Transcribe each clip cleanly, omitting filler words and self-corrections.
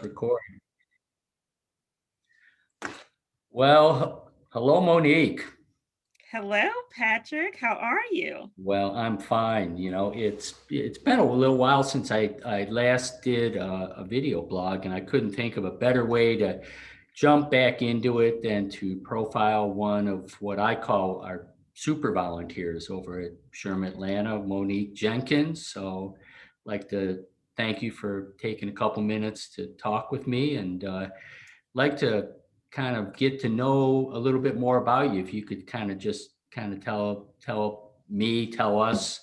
Recording. Well, hello, Monique. Hello, Patrick. How are you? Well, I'm fine. It's been a little while since I last did a video blog, and I couldn't think of a better way to jump back into it than to profile one of what I call our super volunteers over at SHRM-Atlanta, Monique Jenkins. So, I'd like to thank you for taking a couple minutes to talk with me, and like to kind of get to know a little bit more about you. If you could kind of just kind of tell us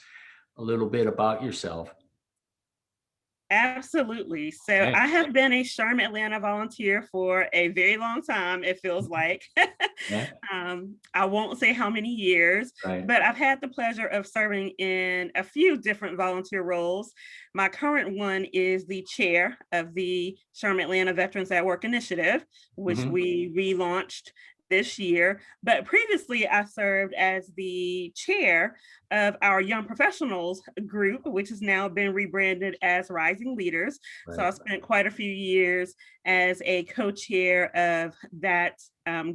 a little bit about yourself. Absolutely. So Right. I have been a SHRM-Atlanta volunteer for a very long time, it feels like. Yeah. I won't say how many years, Right. but I've had the pleasure of serving in a few different volunteer roles. My current one is the chair of the SHRM-Atlanta Veterans at Work Initiative, which Hmm. we relaunched this year. But previously, I served as the chair of our young professionals group, which has now been rebranded as Rising Leaders. So I Right. spent quite a few years as a co-chair of that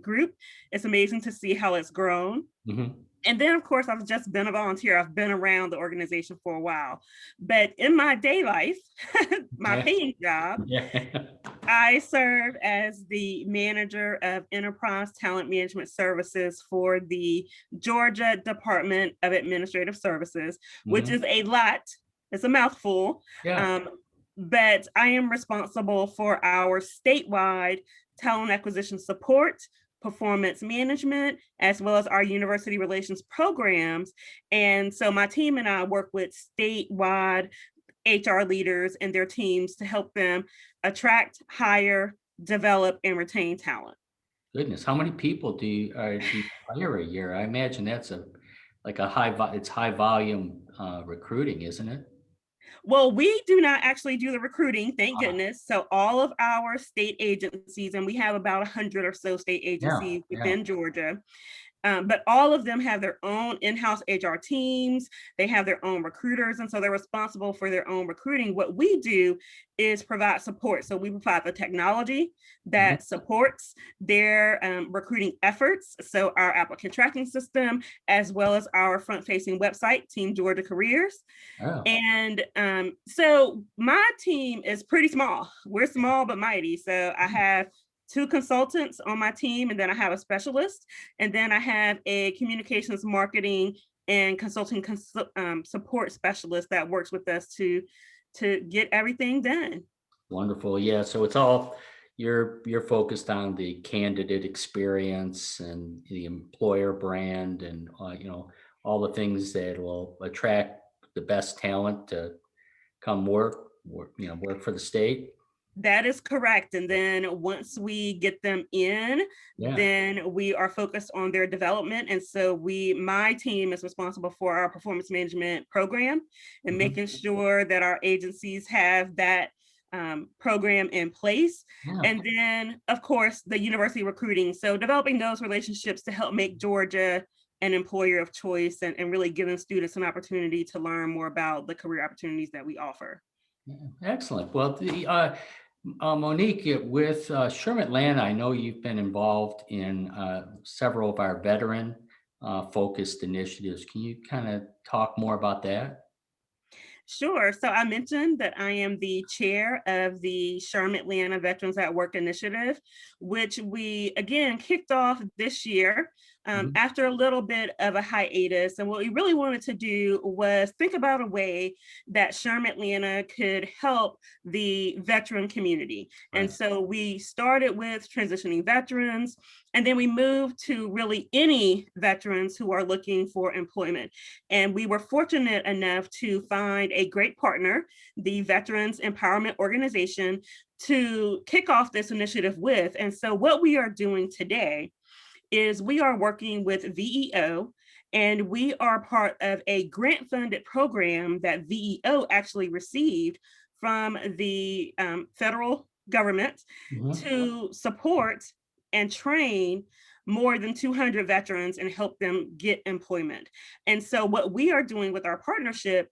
group. It's amazing to see how it's grown. Hmm. And then, of course, I've just been a volunteer. I've been around the organization for a while. But in my day life, my Yeah. paying job, Yeah. I serve as the manager of enterprise talent management services for the Georgia Department of Administrative Services, which Hmm. is a lot. It's a mouthful. Yeah. Um, but I am responsible for our statewide talent acquisition support, performance management, as well as our university relations programs. And so my team and I work with statewide HR leaders and their teams to help them attract, hire, develop, and retain talent. Goodness, how many people do you hire a year? I imagine that's a like a it's high volume recruiting, isn't it? Well, we do not actually do the recruiting, thank Ah, goodness. So all of our state agencies, and we have about 100 or so state yeah. agencies Yeah. within Georgia, but all of them have their own in-house HR teams. They have their own recruiters, and so they're responsible for their own recruiting. What we do is provide support. So we provide the technology Mhm. that supports their recruiting efforts. So our applicant tracking system, as well as our front-facing website, Team Georgia Careers. Oh. And so my team is pretty small. We're small but mighty. So I have two consultants on my team, and then I have a specialist, and then I have a communications marketing and consulting support specialist that works with us to get everything done. Wonderful. Yeah. So it's all you're focused on the candidate experience and the employer brand and all the things that will attract the best talent to come work for the state. That is correct. And then once we get them in, Yeah. then we are focused on their development. And so my team is responsible for our performance management program and Hmm. making sure that our agencies have that program in place. Yeah. And then, of course, the university recruiting. So developing those relationships to help make Georgia an employer of choice and really giving students an opportunity to learn more about the career opportunities that we offer. Yeah. Excellent. Well, Monique, with Sherm Atlanta, I know you've been involved in several of our veteran focused initiatives. Can you kind of talk more about that? Sure. So I mentioned that I am the chair of the SHRM-Atlanta Veterans at Work Initiative, which we again kicked off this year Mhm. after a little bit of a hiatus. And what we really wanted to do was think about a way that SHRM-Atlanta could help the veteran community. And Right. so we started with transitioning veterans, and then we moved to really any veterans who are looking for employment. And we were fortunate enough to find a great partner, the Veterans Empowerment Organization, to kick off this initiative with. And so, what we are doing today is we are working with VEO, and we are part of a grant funded program that VEO actually received from the federal government Mhm. to support and train more than 200 veterans and help them get employment. And so, what we are doing with our partnership,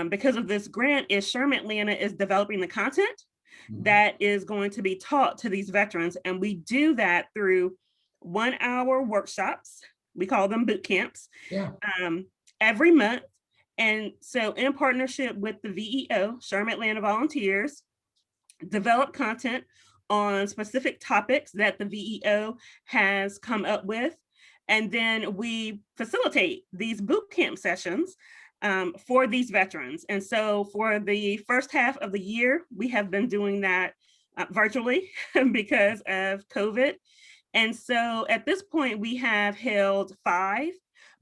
because of this grant, is SHRM Atlanta is developing the content. that is going to be taught to these veterans. And we do that through 1 hour workshops. We call them boot camps, Yeah. every month. And so in partnership with the VEO, SHRM-Atlanta Volunteers, develop content on specific topics that the VEO has come up with. And then we facilitate these boot camp sessions for these veterans. And so for the first half of the year, we have been doing that virtually because of COVID. And so at this point, we have held 5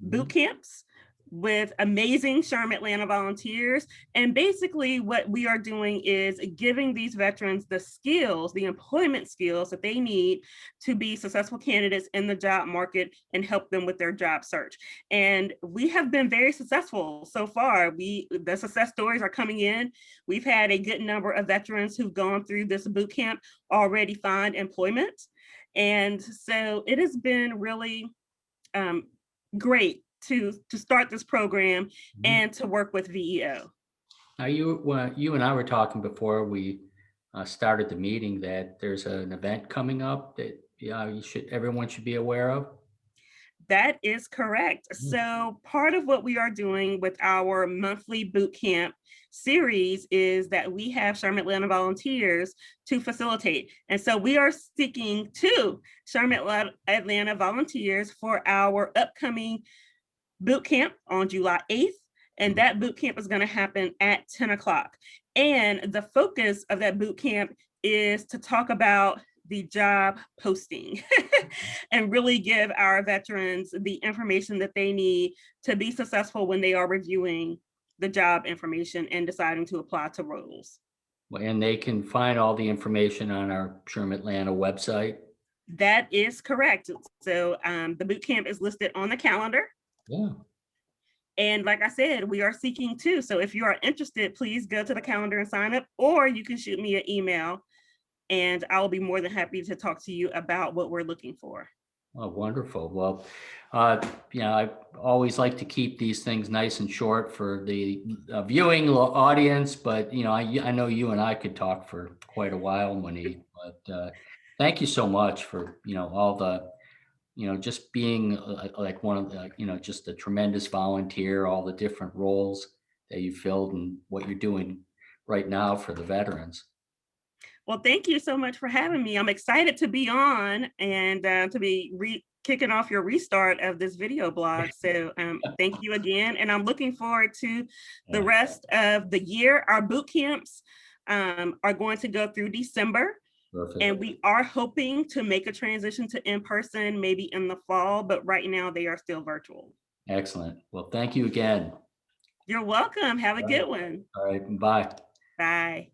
boot camps with amazing SHRM-Atlanta volunteers. And basically what we are doing is giving these veterans the skills, the employment skills that they need to be successful candidates in the job market and help them with their job search. And we have been very successful so far. The success stories are coming in. We've had a good number of veterans who've gone through this boot camp already find employment. And so it has been really great to start this program and to work with VEO. Now, you and I were talking before we started the meeting that there's an event coming up that everyone should be aware of. That is correct. So part of what we are doing with our monthly boot camp series is that we have SHRM-Atlanta volunteers to facilitate. And so we are sticking to SHRM-Atlanta volunteers for our upcoming boot camp on July 8th. And that boot camp is going to happen at 10 o'clock. And the focus of that boot camp is to talk about the job posting and really give our veterans the information that they need to be successful when they are reviewing the job information and deciding to apply to roles. And they can find all the information on our SHRM-Atlanta website. That is correct. So the boot camp is listed on the calendar. Yeah. And like I said, we are seeking too. So if you are interested, please go to the calendar and sign up, or you can shoot me an email and I'll be more than happy to talk to you about what we're looking for. Oh, wonderful. Well, I always like to keep these things nice and short for the viewing audience, but, I know you and I could talk for quite a while, Monique, but thank you so much for, all the, just being like one of the, just a tremendous volunteer, all the different roles that you filled and what you're doing right now for the veterans. Well, thank you so much for having me. I'm excited to be on and to be kicking off your restart of this video blog. So thank you again. And I'm looking forward to the rest of the year. Our boot camps are going to go through December. Perfect. And we are hoping to make a transition to in-person maybe in the fall, but right now they are still virtual. Excellent. Well, thank you again. You're welcome. Have a good one. All right. Bye. Bye.